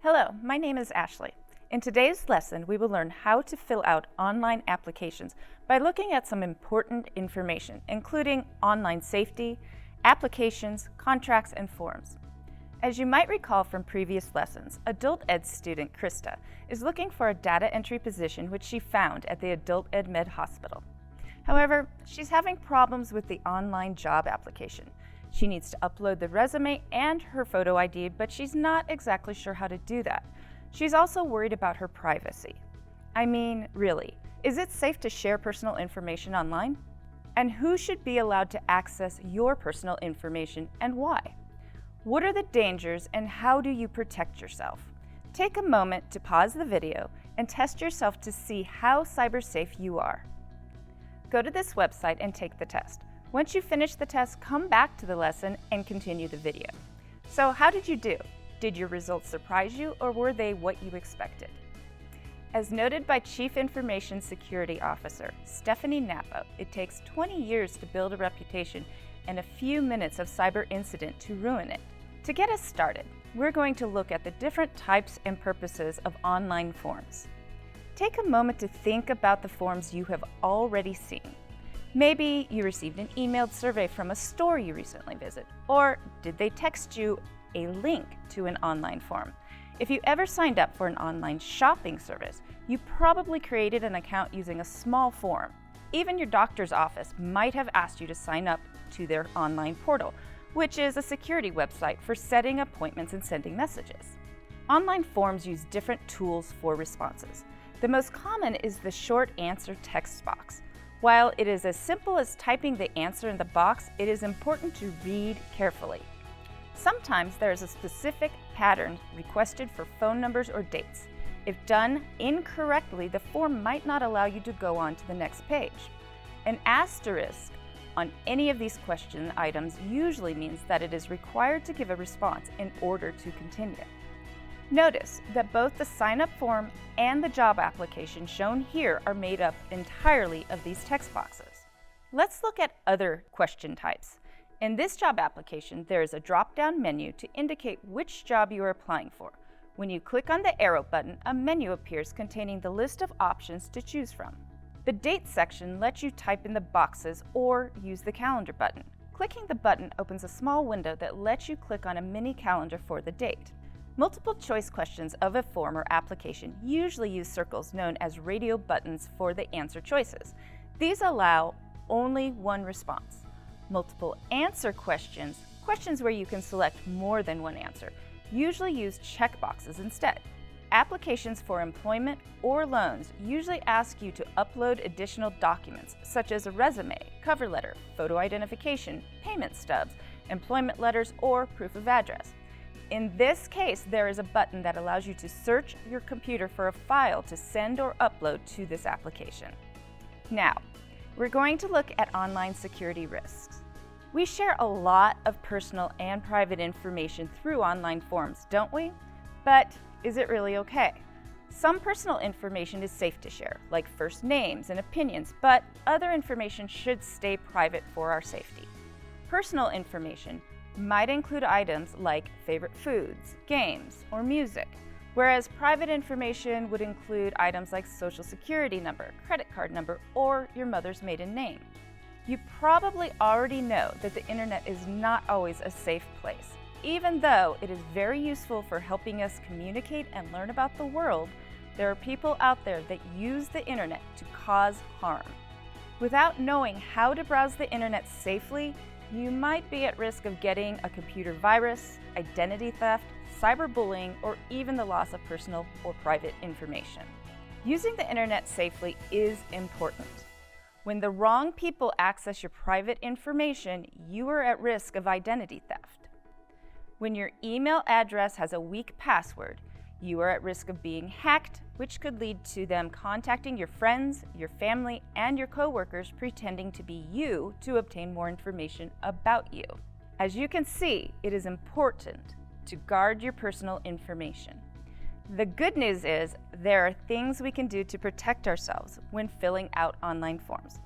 Hello, my name is Ashley. In today's lesson, we will learn how to fill out online applications by looking at some important information, including online safety, applications, contracts, and forms. As you might recall from previous lessons, Adult Ed student Krista is looking for a data entry position which she found at the AdultEdMed hospital. However, she's having problems with the online job application. She needs to upload the resume and her photo ID, but she's not exactly sure how to do that. She's also worried about her privacy. I mean, really, is it safe to share personal information online? And who should be allowed to access your personal information and why? What are the dangers and how do you protect yourself? Take a moment to pause the video and test yourself to see how cyber safe you are. Go to this website and take the test. Once you finish the test, come back to the lesson and continue the video. So how did you do? Did your results surprise you or were they what you expected? As noted by Chief Information Security Officer Stephanie Nappo, it takes 20 years to build a reputation and a few minutes of cyber incident to ruin it. To get us started, we're going to look at the different types and purposes of online forms. Take a moment to think about the forms you have already seen. Maybe you received an emailed survey from a store you recently visited, or did they text you a link to an online form? If you ever signed up for an online shopping service, you probably created an account using a small form. Even your doctor's office might have asked you to sign up to their online portal, which is a security website for setting appointments and sending messages. Online forms use different tools for responses. The most common is the short answer text box. While it is as simple as typing the answer in the box, it is important to read carefully. Sometimes there is a specific pattern requested for phone numbers or dates. If done incorrectly, the form might not allow you to go on to the next page. An asterisk on any of these question items usually means that it is required to give a response in order to continue. Notice that both the sign-up form and the job application shown here are made up entirely of these text boxes. Let's look at other question types. In this job application, there is a drop-down menu to indicate which job you are applying for. When you click on the arrow button, a menu appears containing the list of options to choose from. The date section lets you type in the boxes or use the calendar button. Clicking the button opens a small window that lets you click on a mini calendar for the date. Multiple choice questions of a form or application usually use circles known as radio buttons for the answer choices. These allow only one response. Multiple answer questions, questions where you can select more than one answer, usually use checkboxes instead. Applications for employment or loans usually ask you to upload additional documents such as a resume, cover letter, photo identification, payment stubs, employment letters, or proof of address. In this case, there is a button that allows you to search your computer for a file to send or upload to this application. Now, we're going to look at online security risks. We share a lot of personal and private information through online forms, don't we? But is it really okay? Some personal information is safe to share, like first names and opinions, but other information should stay private for our safety. Personal information might include items like favorite foods, games, or music, whereas private information would include items like social security number, credit card number, or your mother's maiden name. You probably already know that the internet is not always a safe place. Even though it is very useful for helping us communicate and learn about the world, there are people out there that use the internet to cause harm. Without knowing how to browse the internet safely, you might be at risk of getting a computer virus, identity theft, cyberbullying, or even the loss of personal or private information. Using the internet safely is important. When the wrong people access your private information, you are at risk of identity theft. When your email address has a weak password, you are at risk of being hacked, which could lead to them contacting your friends, your family, and your coworkers pretending to be you to obtain more information about you. As you can see, it is important to guard your personal information. The good news is there are things we can do to protect ourselves when filling out online forms.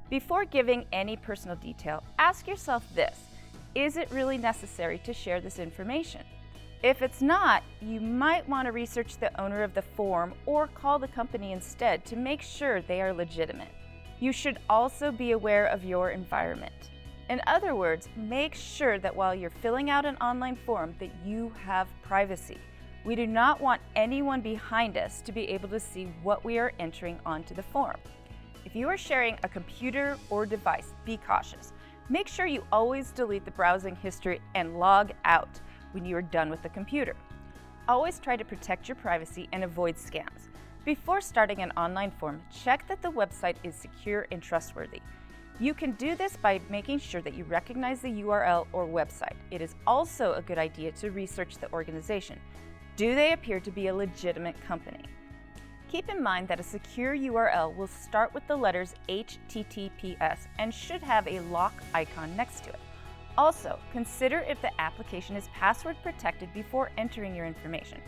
Before giving any personal detail, ask yourself this: is it really necessary to share this information? If it's not, you might want to research the owner of the form or call the company instead to make sure they are legitimate. You should also be aware of your environment. In other words, make sure that while you're filling out an online form that you have privacy. We do not want anyone behind us to be able to see what we are entering onto the form. If you are sharing a computer or device, be cautious. Make sure you always delete the browsing history and log out when you are done with the computer. Always try to protect your privacy and avoid scams. Before starting an online form, check that the website is secure and trustworthy. You can do this by making sure that you recognize the URL or website. It is also a good idea to research the organization. Do they appear to be a legitimate company? Keep in mind that a secure URL will start with the letters HTTPS and should have a lock icon next to it. Also, consider if the application is password protected before entering your information.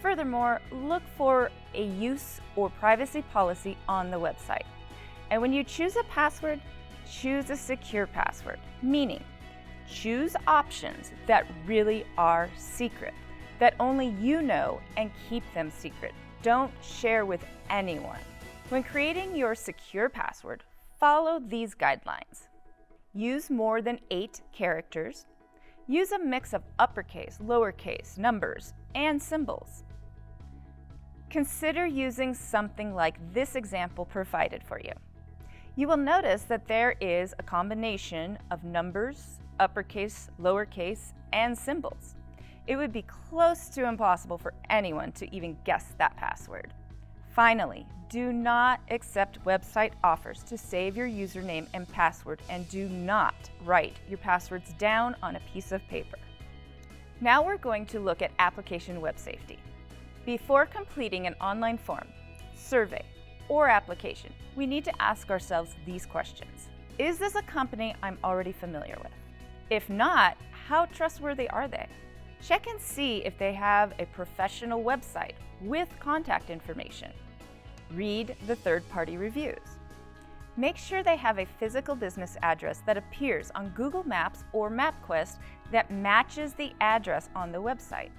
Furthermore, look for a use or privacy policy on the website. And when you choose a password, choose a secure password, meaning choose options that really are secret, that only you know, and keep them secret. Don't share with anyone. When creating your secure password, follow these guidelines. Use more than 8 characters. Use a mix of uppercase, lowercase, numbers, and symbols. Consider using something like this example provided for you. You will notice that there is a combination of numbers, uppercase, lowercase, and symbols. It would be close to impossible for anyone to even guess that password. Finally, do not accept website offers to save your username and password, and do not write your passwords down on a piece of paper. Now we're going to look at application web safety. Before completing an online form, survey, or application, we need to ask ourselves these questions. Is this a company I'm already familiar with? If not, how trustworthy are they? Check and see if they have a professional website with contact information. Read the third-party reviews. Make sure they have a physical business address that appears on Google Maps or MapQuest that matches the address on the website.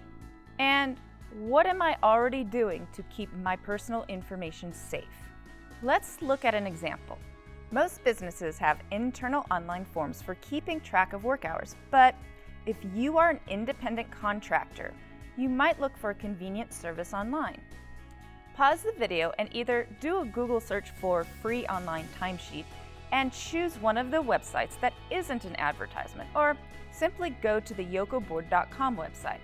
And what am I already doing to keep my personal information safe? Let's look at an example. Most businesses have internal online forms for keeping track of work hours, but if you are an independent contractor, you might look for a convenient service online. Pause the video and either do a Google search for free online timesheet and choose one of the websites that isn't an advertisement, or simply go to the yokoboard.com website.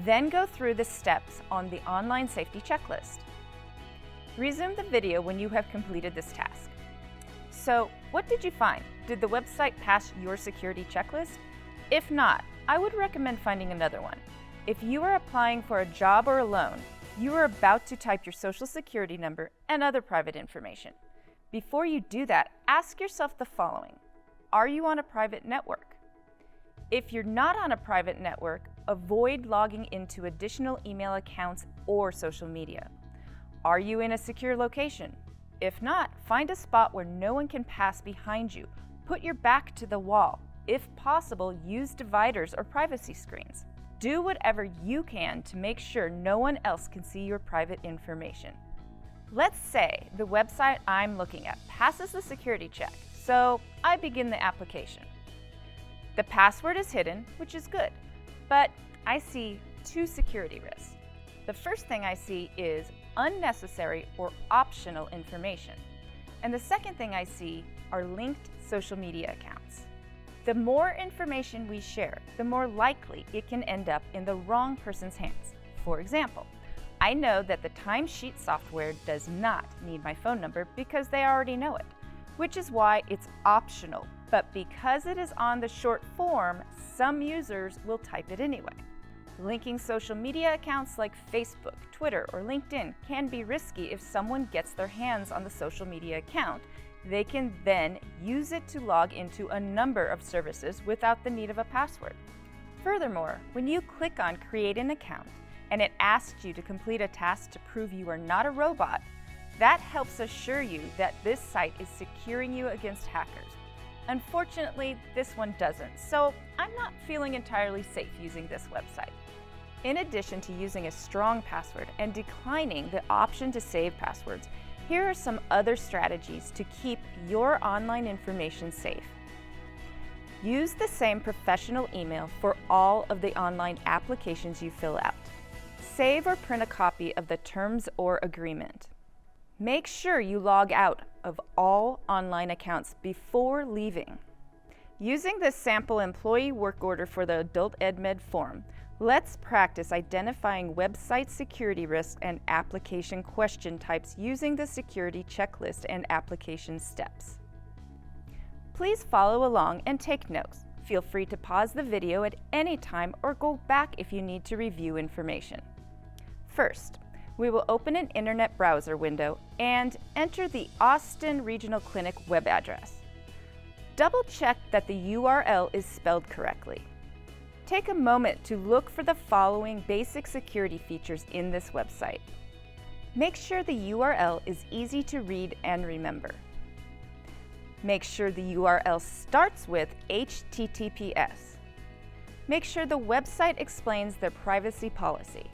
Then go through the steps on the online safety checklist. Resume the video when you have completed this task. So, what did you find? Did the website pass your security checklist? If not, I would recommend finding another one. If you are applying for a job or a loan, you are about to type your social security number and other private information. Before you do that, ask yourself the following. Are you on a private network? If you're not on a private network, avoid logging into additional email accounts or social media. Are you in a secure location? If not, find a spot where no one can pass behind you. Put your back to the wall. If possible, use dividers or privacy screens. Do whatever you can to make sure no one else can see your private information. Let's say the website I'm looking at passes the security check, so I begin the application. The password is hidden, which is good, but I see 2 security risks. The first thing I see is unnecessary or optional information, and the second thing I see are linked social media accounts. The more information we share, the more likely it can end up in the wrong person's hands. For example, I know that the timesheet software does not need my phone number because they already know it, which is why it's optional. But because it is on the short form, some users will type it anyway. Linking social media accounts like Facebook, Twitter, or LinkedIn can be risky if someone gets their hands on the social media account. They can then use it to log into a number of services without the need of a password. Furthermore, when you click on Create an Account and it asks you to complete a task to prove you are not a robot, that helps assure you that this site is securing you against hackers. Unfortunately, this one doesn't, so I'm not feeling entirely safe using this website. In addition to using a strong password and declining the option to save passwords, here are some other strategies to keep your online information safe. Use the same professional email for all of the online applications you fill out. Save or print a copy of the terms or agreement. Make sure you log out of all online accounts before leaving. Using this sample employee work order for the AdultEdMed form, let's practice identifying website security risks and application question types using the security checklist and application steps. Please follow along and take notes. Feel free to pause the video at any time or go back if you need to review information. First, we will open an internet browser window and enter the Austin Regional Clinic web address. Double check that the URL is spelled correctly. Take a moment to look for the following basic security features in this website. Make sure the URL is easy to read and remember. Make sure the URL starts with HTTPS. Make sure the website explains their privacy policy.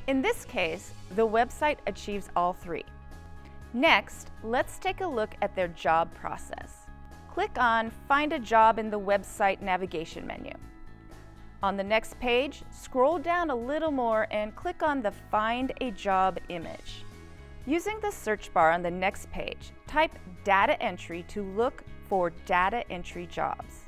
In this case, the website achieves all three. Next, let's take a look at their job process. Click on Find a Job in the website navigation menu. On the next page, scroll down a little more and click on the Find a Job image. Using the search bar on the next page, type data entry to look for data entry jobs.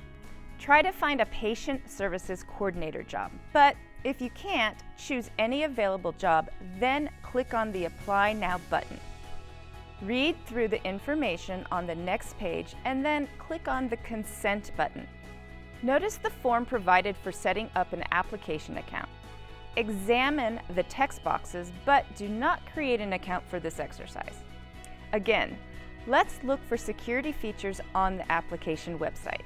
Try to find a patient services coordinator job, but if you can't, choose any available job, then click on the Apply Now button. Read through the information on the next page and then click on the Consent button. Notice the form provided for setting up an application account. Examine the text boxes, but do not create an account for this exercise. Again, let's look for security features on the application website.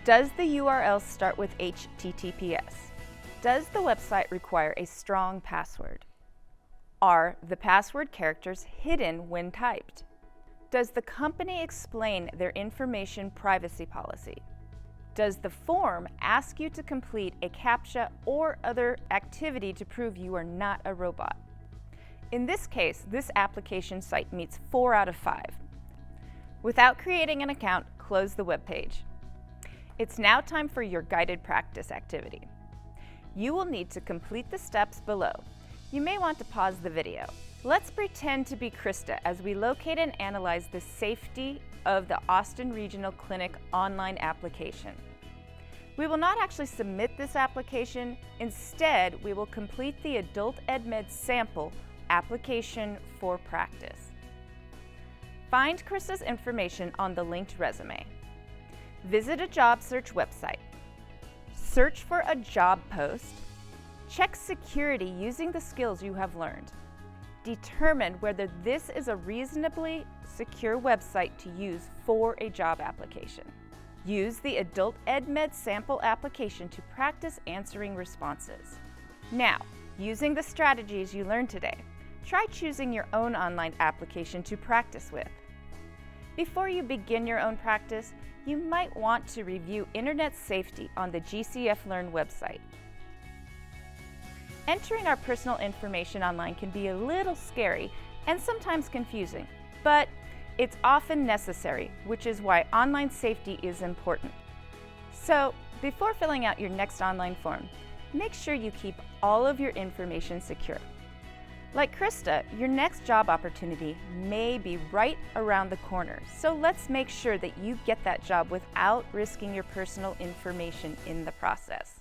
Does the URL start with HTTPS? Does the website require a strong password? Are the password characters hidden when typed? Does the company explain their information privacy policy? Does the form ask you to complete a CAPTCHA or other activity to prove you are not a robot? In this case, this application site meets 4 out of 5. Without creating an account, close the web page. It's now time for your guided practice activity. You will need to complete the steps below. You may want to pause the video. Let's pretend to be Krista as we locate and analyze the safety of the Austin Regional Clinic online application. We will not actually submit this application. Instead, we will complete the AdultEdMed sample application for practice. Find Krista's information on the linked resume. Visit a job search website. Search for a job post. Check security using the skills you have learned. Determine whether this is a reasonably secure website to use for a job application. Use the AdultEdMed sample application to practice answering responses. Now, using the strategies you learned today, try choosing your own online application to practice with. Before you begin your own practice, you might want to review internet safety on the GCF Learn website. Entering our personal information online can be a little scary and sometimes confusing, but it's often necessary, which is why online safety is important. So, before filling out your next online form, make sure you keep all of your information secure. Like Krista, your next job opportunity may be right around the corner, so let's make sure that you get that job without risking your personal information in the process.